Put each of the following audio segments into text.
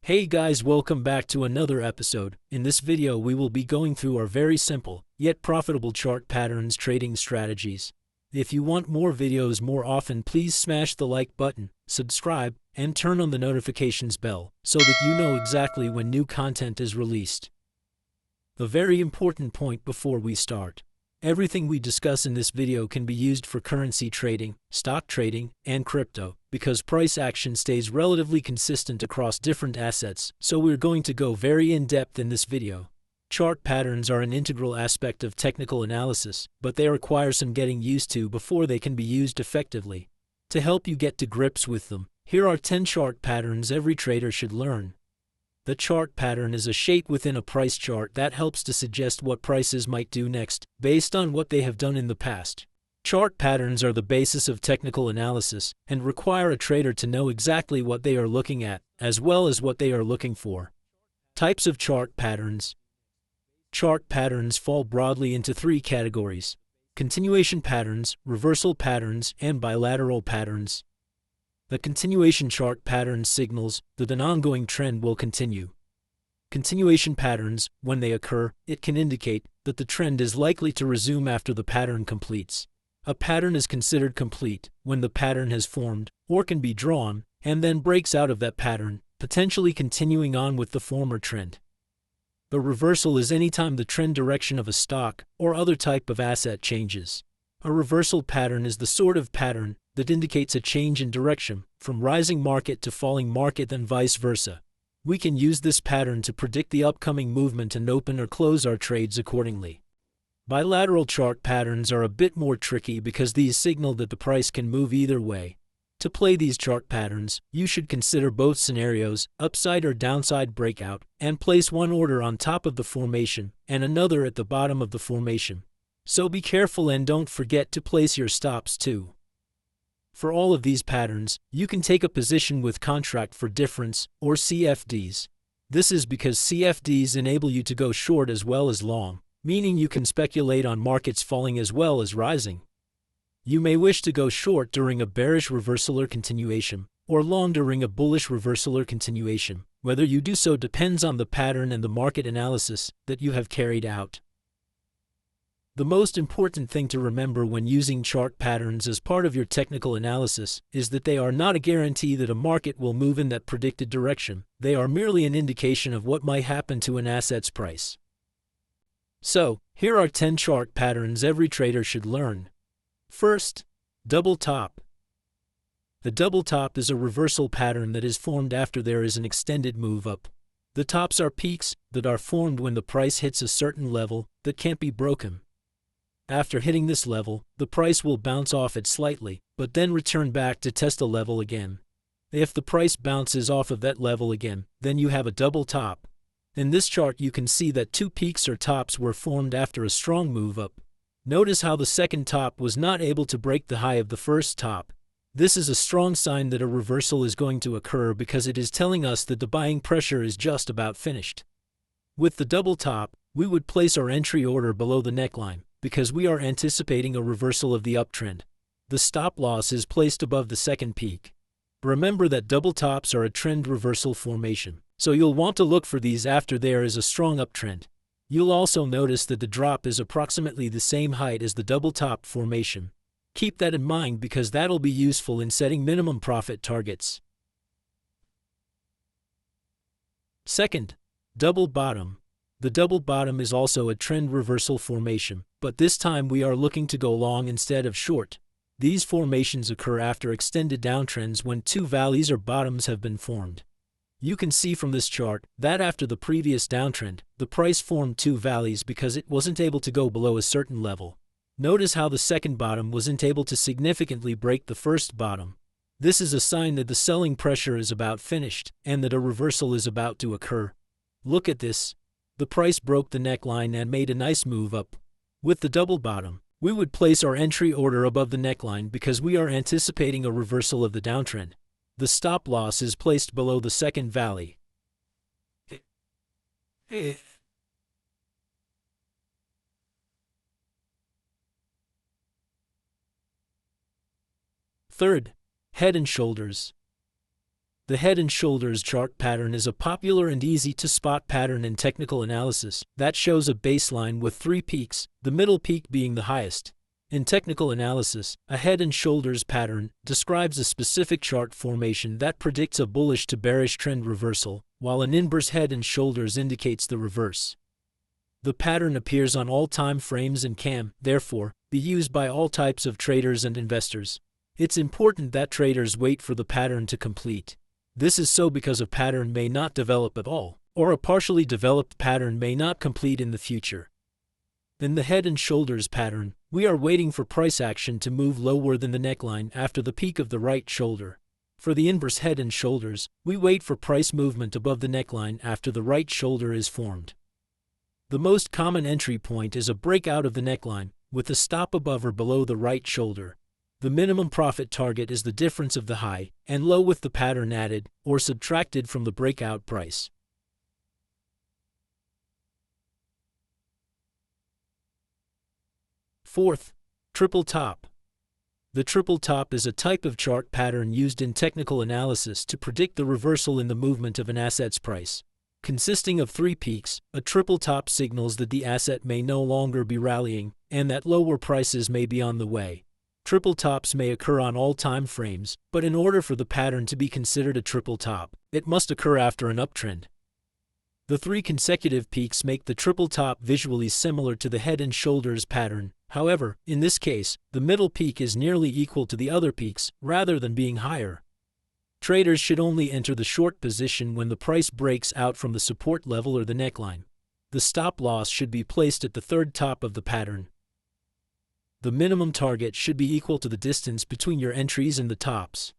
Hey guys, welcome back to another episode. In this video we will be going through our very simple, yet profitable chart patterns trading strategies. If you want more videos more often, please smash the like button, subscribe, and turn on the notifications bell so that you know exactly when new content is released. A very important point before we start. Everything we discuss in this video can be used for currency trading, stock trading, and crypto, because price action stays relatively consistent across different assets, so we're going to go very in-depth in this video. Chart patterns are an integral aspect of technical analysis, but they require some getting used to before they can be used effectively. To help you get to grips with them, here are 10 chart patterns every trader should learn. The chart pattern is a shape within a price chart that helps to suggest what prices might do next, based on what they have done in the past. Chart patterns are the basis of technical analysis and require a trader to know exactly what they are looking at, as well as what they are looking for. Types of chart patterns. Chart patterns fall broadly into three categories: continuation patterns, reversal patterns, and bilateral patterns. The continuation chart pattern signals that an ongoing trend will continue. Continuation patterns, when they occur, it can indicate that the trend is likely to resume after the pattern completes. A pattern is considered complete when the pattern has formed, or can be drawn, and then breaks out of that pattern, potentially continuing on with the former trend. The reversal is any time the trend direction of a stock or other type of asset changes. A reversal pattern is the sort of pattern that indicates a change in direction, from rising market to falling market, then vice versa. We can use this pattern to predict the upcoming movement and open or close our trades accordingly. Bilateral chart patterns are a bit more tricky because these signal that the price can move either way. To play these chart patterns, you should consider both scenarios, upside or downside breakout, and place one order on top of the formation and another at the bottom of the formation. So be careful and don't forget to place your stops too. For all of these patterns, you can take a position with contract for difference, or CFDs. This is because CFDs enable you to go short as well as long, meaning you can speculate on markets falling as well as rising. You may wish to go short during a bearish reversal or continuation, or long during a bullish reversal or continuation. Whether you do so depends on the pattern and the market analysis that you have carried out. The most important thing to remember when using chart patterns as part of your technical analysis is that they are not a guarantee that a market will move in that predicted direction. They are merely an indication of what might happen to an asset's price. So, here are 10 chart patterns every trader should learn. First, double top. The double top is a reversal pattern that is formed after there is an extended move up. The tops are peaks that are formed when the price hits a certain level that can't be broken. After hitting this level, the price will bounce off it slightly, but then return back to test a level again. If the price bounces off of that level again, then you have a double top. In this chart you can see that two peaks or tops were formed after a strong move up. Notice how the second top was not able to break the high of the first top. This is a strong sign that a reversal is going to occur because it is telling us that the buying pressure is just about finished. With the double top, we would place our entry order below the neckline, because we are anticipating a reversal of the uptrend. The stop loss is placed above the second peak. Remember that double tops are a trend reversal formation, so you'll want to look for these after there is a strong uptrend. You'll also notice that the drop is approximately the same height as the double top formation. Keep that in mind because that'll be useful in setting minimum profit targets. Second, double bottom. The double bottom is also a trend reversal formation, but this time we are looking to go long instead of short. These formations occur after extended downtrends when two valleys or bottoms have been formed. You can see from this chart that after the previous downtrend, the price formed two valleys because it wasn't able to go below a certain level. Notice how the second bottom wasn't able to significantly break the first bottom. This is a sign that the selling pressure is about finished and that a reversal is about to occur. Look at this. The price broke the neckline and made a nice move up. With the double bottom, we would place our entry order above the neckline because we are anticipating a reversal of the downtrend. The stop loss is placed below the second valley. Third, head and shoulders. The head and shoulders chart pattern is a popular and easy-to-spot pattern in technical analysis that shows a baseline with 3 peaks, the middle peak being the highest. In technical analysis, a head and shoulders pattern describes a specific chart formation that predicts a bullish to bearish trend reversal, while an inverse head and shoulders indicates the reverse. The pattern appears on all time frames and can, therefore, be used by all types of traders and investors. It's important that traders wait for the pattern to complete. This is so because a pattern may not develop at all, or a partially developed pattern may not complete in the future. In the head and shoulders pattern, we are waiting for price action to move lower than the neckline after the peak of the right shoulder. For the inverse head and shoulders, we wait for price movement above the neckline after the right shoulder is formed. The most common entry point is a breakout of the neckline, with a stop above or below the right shoulder. The minimum profit target is the difference of the high and low with the pattern added or subtracted from the breakout price. Fourth, triple top. The triple top is a type of chart pattern used in technical analysis to predict the reversal in the movement of an asset's price. Consisting of 3 peaks, a triple top signals that the asset may no longer be rallying and that lower prices may be on the way. Triple tops may occur on all time frames, but in order for the pattern to be considered a triple top, it must occur after an uptrend. The 3 consecutive peaks make the triple top visually similar to the head and shoulders pattern. However, in this case, the middle peak is nearly equal to the other peaks, rather than being higher. Traders should only enter the short position when the price breaks out from the support level or the neckline. The stop loss should be placed at the 3rd top of the pattern. The minimum target should be equal to the distance between your entries and the tops.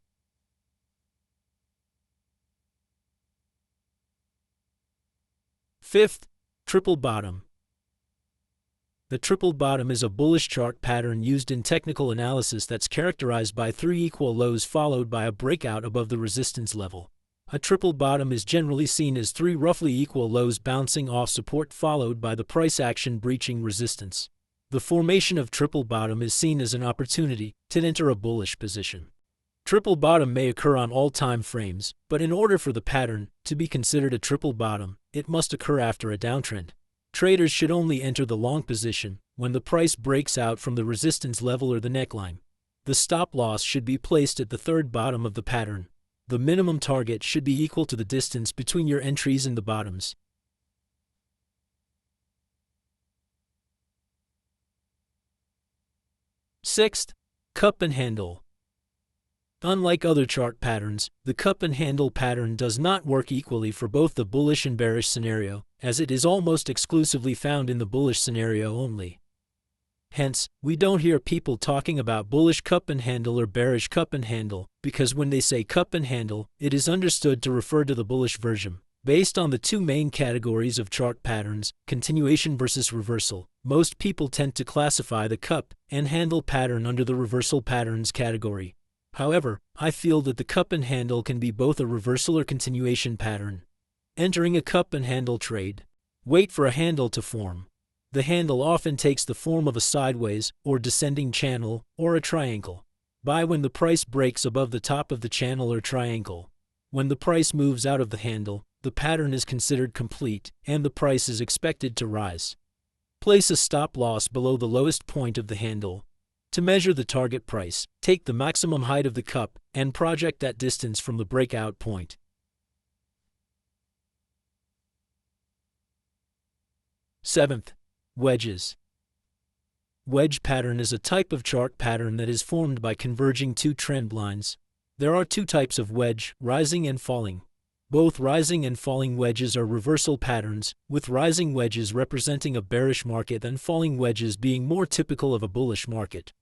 Fifth, triple bottom. The triple bottom is a bullish chart pattern used in technical analysis that's characterized by 3 equal lows followed by a breakout above the resistance level. A triple bottom is generally seen as 3 roughly equal lows bouncing off support followed by the price action breaching resistance. The formation of triple bottom is seen as an opportunity to enter a bullish position. Triple bottom may occur on all time frames, but in order for the pattern to be considered a triple bottom, it must occur after a downtrend. Traders should only enter the long position when the price breaks out from the resistance level or the neckline. The stop loss should be placed at the 3rd bottom of the pattern. The minimum target should be equal to the distance between your entries and the bottoms. Sixth, cup and handle. Unlike other chart patterns, the cup and handle pattern does not work equally for both the bullish and bearish scenario, as it is almost exclusively found in the bullish scenario only. Hence, we don't hear people talking about bullish cup and handle or bearish cup and handle, because when they say cup and handle, it is understood to refer to the bullish version. Based on the 2 main categories of chart patterns, continuation versus reversal, most people tend to classify the cup and handle pattern under the reversal patterns category. However, I feel that the cup and handle can be both a reversal or continuation pattern. Entering a cup and handle trade. Wait for a handle to form. The handle often takes the form of a sideways or descending channel or a triangle. Buy when the price breaks above the top of the channel or triangle. When the price moves out of the handle, the pattern is considered complete and the price is expected to rise. Place a stop loss below the lowest point of the handle. To measure the target price, take the maximum height of the cup and project that distance from the breakout point. Seventh, wedges. Wedge pattern is a type of chart pattern that is formed by converging 2 trend lines. There are 2 types of wedge, rising and falling. Both rising and falling wedges are reversal patterns, with rising wedges representing a bearish market and falling wedges being more typical of a bullish market.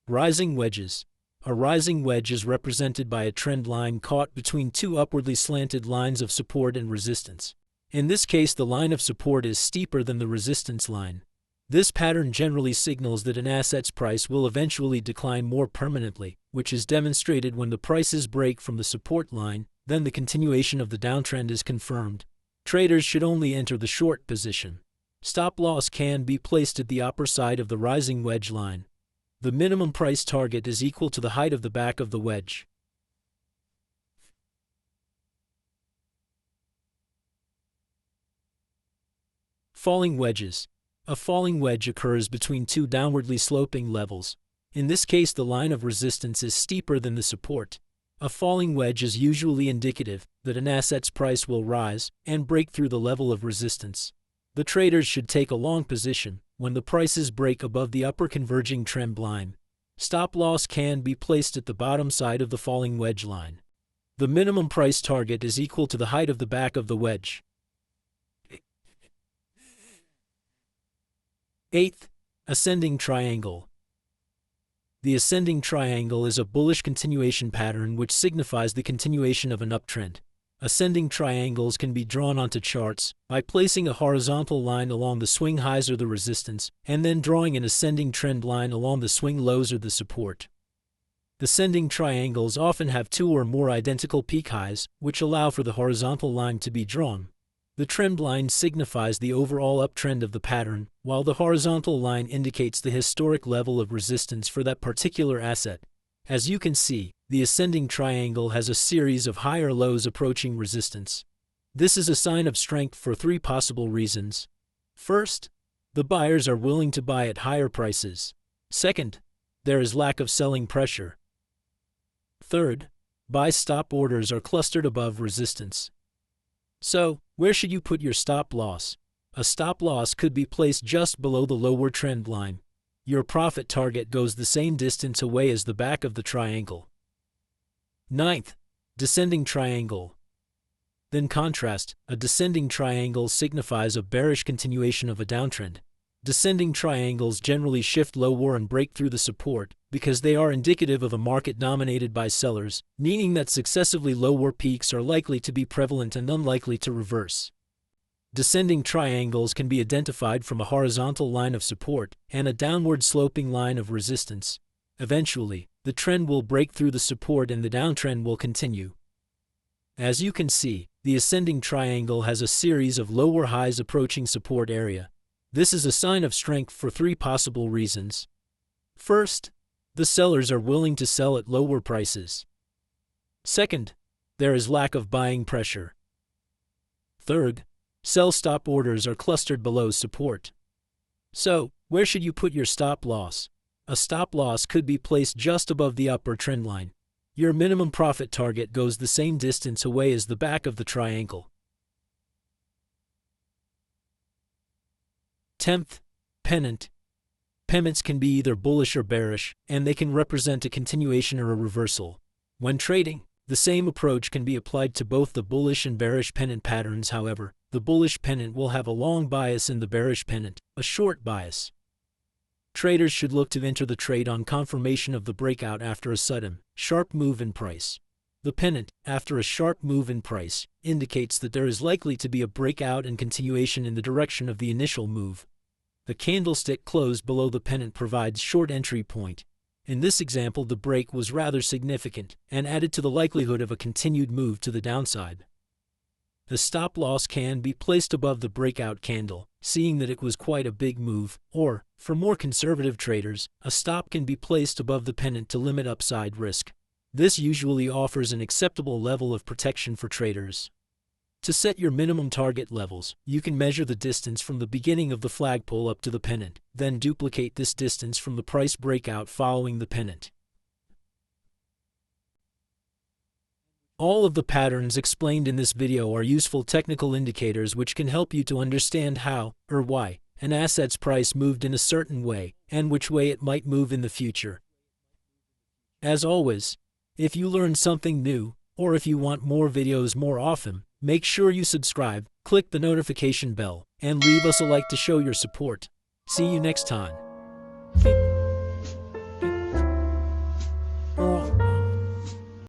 Rising wedges. A rising wedge is represented by a trend line caught between 2 upwardly slanted lines of support and resistance. In this case, the line of support is steeper than the resistance line. This pattern generally signals that an asset's price will eventually decline more permanently, which is demonstrated when the prices break from the support line. Then the continuation of the downtrend is confirmed. Traders should only enter the short position. Stop loss can be placed at the upper side of the rising wedge line. The minimum price target is equal to the height of the back of the wedge. Falling wedges. A falling wedge occurs between two downwardly sloping levels. In this case, the line of resistance is steeper than the support. A falling wedge is usually indicative that an asset's price will rise and break through the level of resistance. The traders should take a long position when the prices break above the upper converging trend line. Stop loss can be placed at the bottom side of the falling wedge line. The minimum price target is equal to the height of the back of the wedge. 8th, ascending triangle. The ascending triangle is a bullish continuation pattern which signifies the continuation of an uptrend. Ascending triangles can be drawn onto charts by placing a horizontal line along the swing highs or the resistance, and then drawing an ascending trend line along the swing lows or the support. Ascending triangles often have two or more identical peak highs, which allow for the horizontal line to be drawn. The trend line signifies the overall uptrend of the pattern, while the horizontal line indicates the historic level of resistance for that particular asset. As you can see, the ascending triangle has a series of higher lows approaching resistance. This is a sign of strength for three possible reasons. First, the buyers are willing to buy at higher prices. Second, there is lack of selling pressure. Third, buy stop orders are clustered above resistance. So, where should you put your stop loss? A stop loss could be placed just below the lower trend line. Your profit target goes the same distance away as the back of the triangle. 9th, descending triangle. In contrast, a descending triangle signifies a bearish continuation of a downtrend. Descending triangles generally shift lower and break through the support because they are indicative of a market dominated by sellers, meaning that successively lower peaks are likely to be prevalent and unlikely to reverse. Descending triangles can be identified from a horizontal line of support and a downward sloping line of resistance. Eventually, the trend will break through the support and the downtrend will continue. As you can see, the ascending triangle has a series of lower highs approaching support area. This is a sign of strength for three possible reasons. First, the sellers are willing to sell at lower prices. Second, there is lack of buying pressure. Third, sell stop orders are clustered below support. So, where should you put your stop loss? A stop loss could be placed just above the upper trend line. Your minimum profit target goes the same distance away as the back of the triangle. 10th, pennant. Pennants can be either bullish or bearish, and they can represent a continuation or a reversal. When trading, the same approach can be applied to both the bullish and bearish pennant patterns. However, the bullish pennant will have a long bias and the bearish pennant a short bias. Traders should look to enter the trade on confirmation of the breakout after a sudden, sharp move in price. The pennant, after a sharp move in price, indicates that there is likely to be a breakout and continuation in the direction of the initial move. The candlestick closed below the pennant provides short entry point. In this example, the break was rather significant and added to the likelihood of a continued move to the downside. The stop loss can be placed above the breakout candle, seeing that it was quite a big move, or, for more conservative traders, a stop can be placed above the pennant to limit upside risk. This usually offers an acceptable level of protection for traders. To set your minimum target levels, you can measure the distance from the beginning of the flagpole up to the pennant, then duplicate this distance from the price breakout following the pennant. All of the patterns explained in this video are useful technical indicators which can help you to understand how, or why, an asset's price moved in a certain way, and which way it might move in the future. As always, if you learned something new, or if you want more videos more often, make sure you subscribe, click the notification bell, and leave us a like to show your support. See you next time.